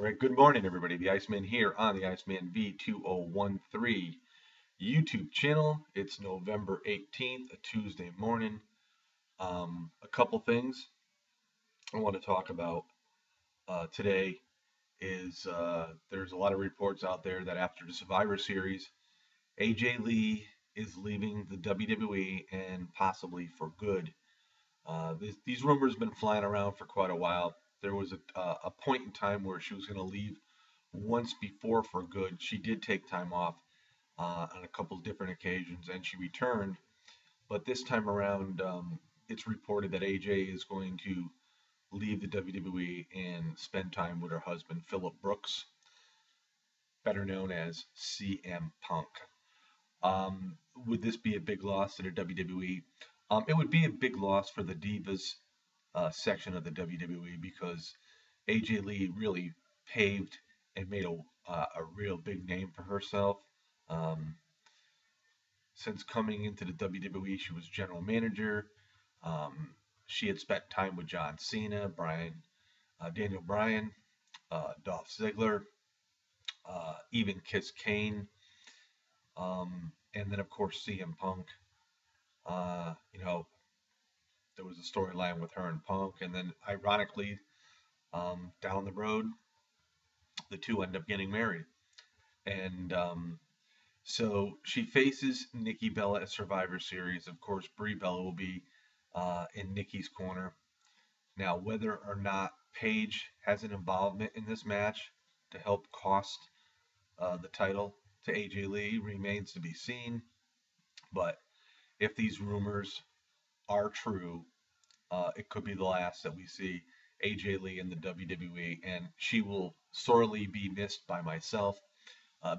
All right, good morning, everybody. The Iceman here on the Iceman V2013 YouTube channel. It's November 18th, a Tuesday morning. A couple things I want to talk about today is there's a lot of reports out there that after the Survivor Series, AJ Lee is leaving the WWE and possibly for good. These rumors have been flying around for quite a while. There was a point in time where she was going to leave once before for good. She did take time off on a couple of different occasions and she returned. But this time around, it's reported that AJ is going to leave the WWE and spend time with her husband, Phillip Brooks, better known as CM Punk. Would this be a big loss to the WWE? It would be a big loss for the Divas section of the WWE because AJ Lee really paved and made a real big name for herself. Um, since coming into the WWE, she was general manager. She had spent time with John Cena, Daniel Bryan, Dolph Ziggler, even Kiss Kane, and then of course CM Punk. You know, there was a storyline with her and Punk, and then ironically, down the road, the two end up getting married. And so she faces Nikki Bella at Survivor Series. Of course, Brie Bella will be in Nikki's corner. Now, whether or not Paige has an involvement in this match to help cost the title to AJ Lee remains to be seen. But if these rumors are true, it could be the last that we see AJ Lee in the WWE, and she will sorely be missed by myself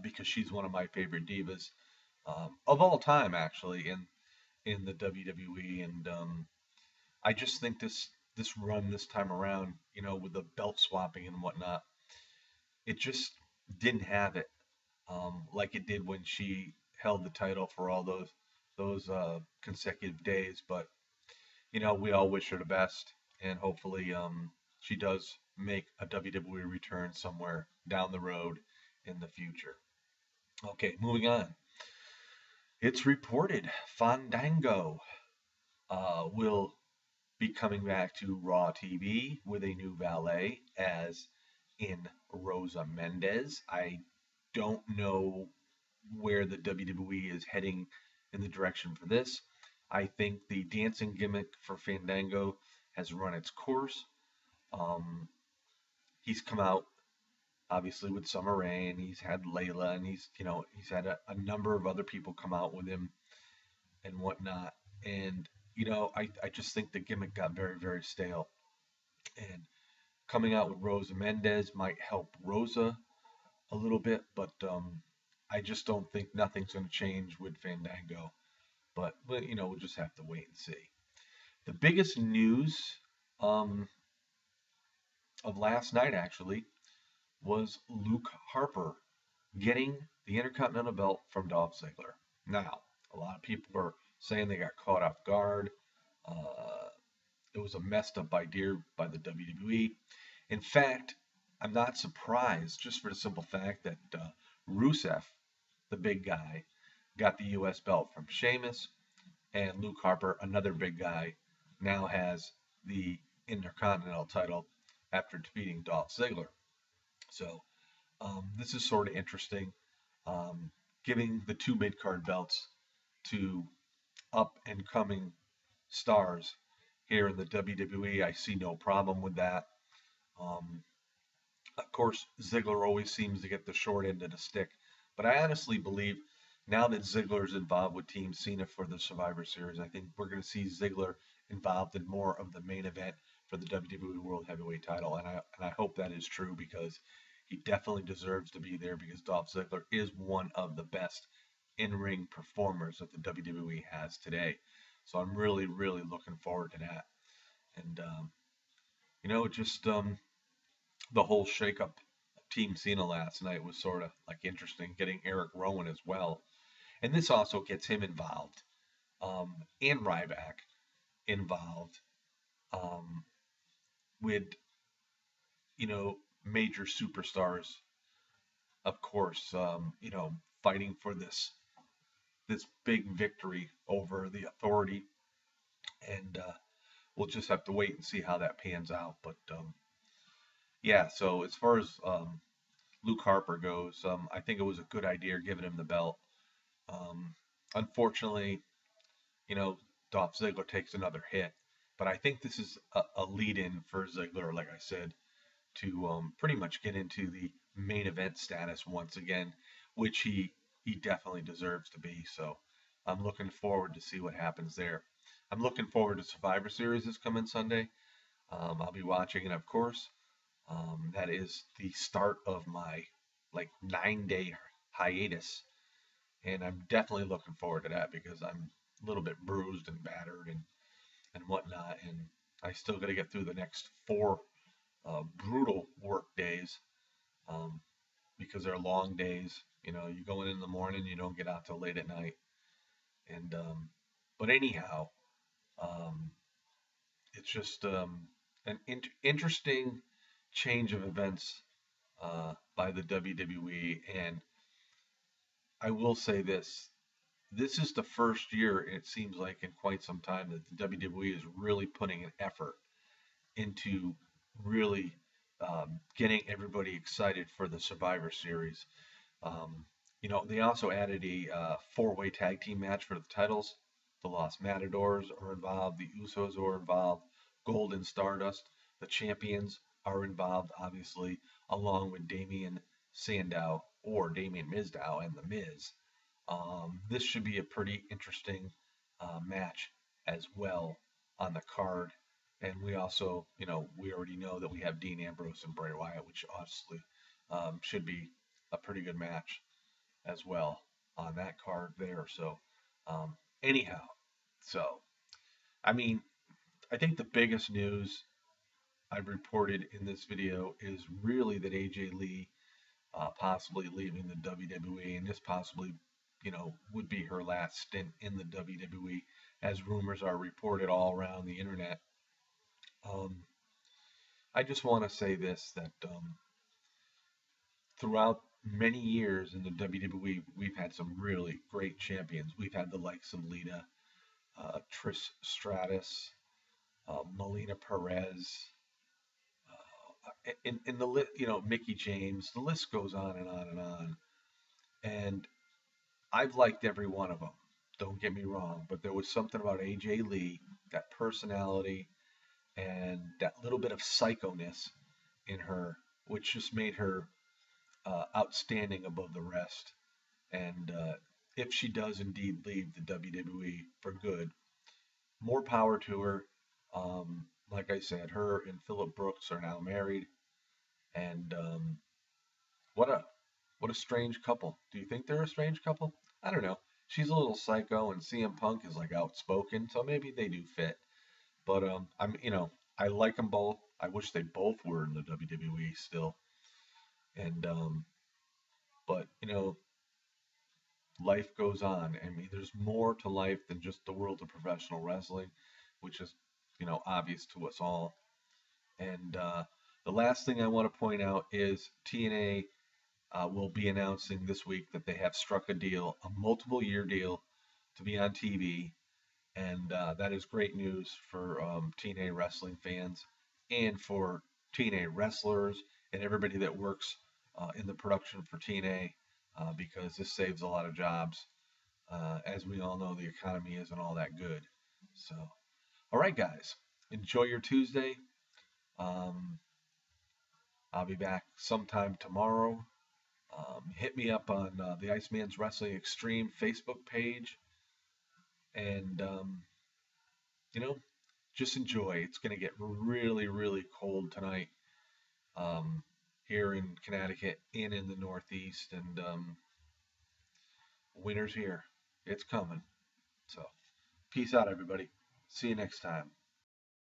because she's one of my favorite divas of all time, actually, in the WWE. And I just think this run this time around, with the belt swapping and whatnot, it just didn't have it like it did when she held the title for all those consecutive days. But we all wish her the best, and hopefully she does make a WWE return somewhere down the road in the future. Okay, moving on. It's reported Fandango will be coming back to Raw TV with a new valet, as in Rosa Mendez. I don't know where the WWE is heading in the direction for this. I think the dancing gimmick for Fandango has run its course. Um, he's come out obviously with Summer Rae, he's had Layla, and he's had a number of other people come out with him and whatnot. And I just think the gimmick got very, very stale. And coming out with Rosa Mendez might help Rosa a little bit, but I just don't think nothing's going to change with Fandango. But we'll just have to wait and see. The biggest news um, of last night actually was Luke Harper getting the Intercontinental belt from Dolph Ziggler. Now, a lot of people are saying they got caught off guard. Uh, it was a messed up idea by the WWE. In fact, I'm not surprised, just for the simple fact that Rusev, the big guy, got the U.S. belt from Sheamus, and Luke Harper, another big guy, now has the Intercontinental title after defeating Dolph Ziggler. So this is sort of interesting, giving the two mid-card belts to up and coming stars here in the WWE. I see no problem with that. Um, of course, Ziggler always seems to get the short end of the stick, but I honestly believe now that Ziggler's involved with Team Cena for the Survivor Series, I think we're going to see Ziggler involved in more of the main event for the WWE World Heavyweight title, and I hope that is true because he definitely deserves to be there because Dolph Ziggler is one of the best in-ring performers that the WWE has today. So I'm really, really looking forward to that. And just the whole shakeup of Team Cena last night was sort of like interesting, getting Eric Rowan as well, and this also gets him involved, and Ryback involved, with major superstars, of course, fighting for this big victory over the Authority, and we'll just have to wait and see how that pans out. But yeah, so as far as Luke Harper goes, I think it was a good idea giving him the belt. Um, Unfortunately, you know, Dolph Ziggler takes another hit, but I think this is a lead-in for Ziggler, like I said, to pretty much get into the main event status once again, which he definitely deserves to be. So I'm looking forward to see what happens there. I'm looking forward to Survivor Series this coming Sunday. I'll be watching it, of course. That is the start of my like 9 day hiatus, and I'm definitely looking forward to that because I'm a little bit bruised and battered and whatnot, and I still got to get through the next four brutal work days um, because they're long days. You know, you go in the morning, you don't get out till late at night, and but anyhow, um, it's just an interesting change of events by the WWE. And I will say this: this is the first year it seems like in quite some time that the WWE is really putting an effort into really getting everybody excited for the Survivor Series. Um, they also added a four-way tag team match for the titles. The Lost Matadors are involved. The Usos are involved. Gold and Stardust, the champions, are involved, obviously, along with Damien Sandow or Damien Mizdow and The Miz. This should be a pretty interesting match as well on the card. And we also, we already know that we have Dean Ambrose and Bray Wyatt, which obviously should be a pretty good match as well on that card there. So, anyhow, so I mean, I think the biggest news I've reported in this video is really that AJ Lee possibly leaving the WWE, and this possibly, would be her last stint in the WWE, as rumors are reported all around the internet. Um, I just want to say this that throughout many years in the WWE, we've had some really great champions. We've had the likes of Lita, Trish Stratus, Melina Perez, in the Mickey James. The list goes on and on and on. And I've liked every one of them. Don't get me wrong, but there was something about AJ Lee, that personality and that little bit of psychoness in her, which just made her outstanding above the rest. And if she does indeed leave the WWE for good, more power to her. Like I said, her and Phillip Brooks are now married, and what a what a strange couple. Do you think they're a strange couple? I don't know. She's a little psycho, and CM Punk is like outspoken, so maybe they do fit. But I like them both. I wish they both were in the WWE still. And but life goes on. I mean, there's more to life than just the world of professional wrestling, which is obvious to us all. And the last thing I want to point out is TNA will be announcing this week that they have struck a deal, a multiple year deal, to be on TV. And that is great news for TNA wrestling fans and for TNA wrestlers and everybody that works in the production for TNA because this saves a lot of jobs. As we all know, the economy isn't all that good. So, all right, guys, enjoy your Tuesday. Um, I'll be back sometime tomorrow. Hit me up on the Iceman's Wrestling Extreme Facebook page. And, you know, just enjoy. It's going to get really, really cold tonight here in Connecticut and in the Northeast. And winter's here. It's coming. So, peace out, everybody. See you next time.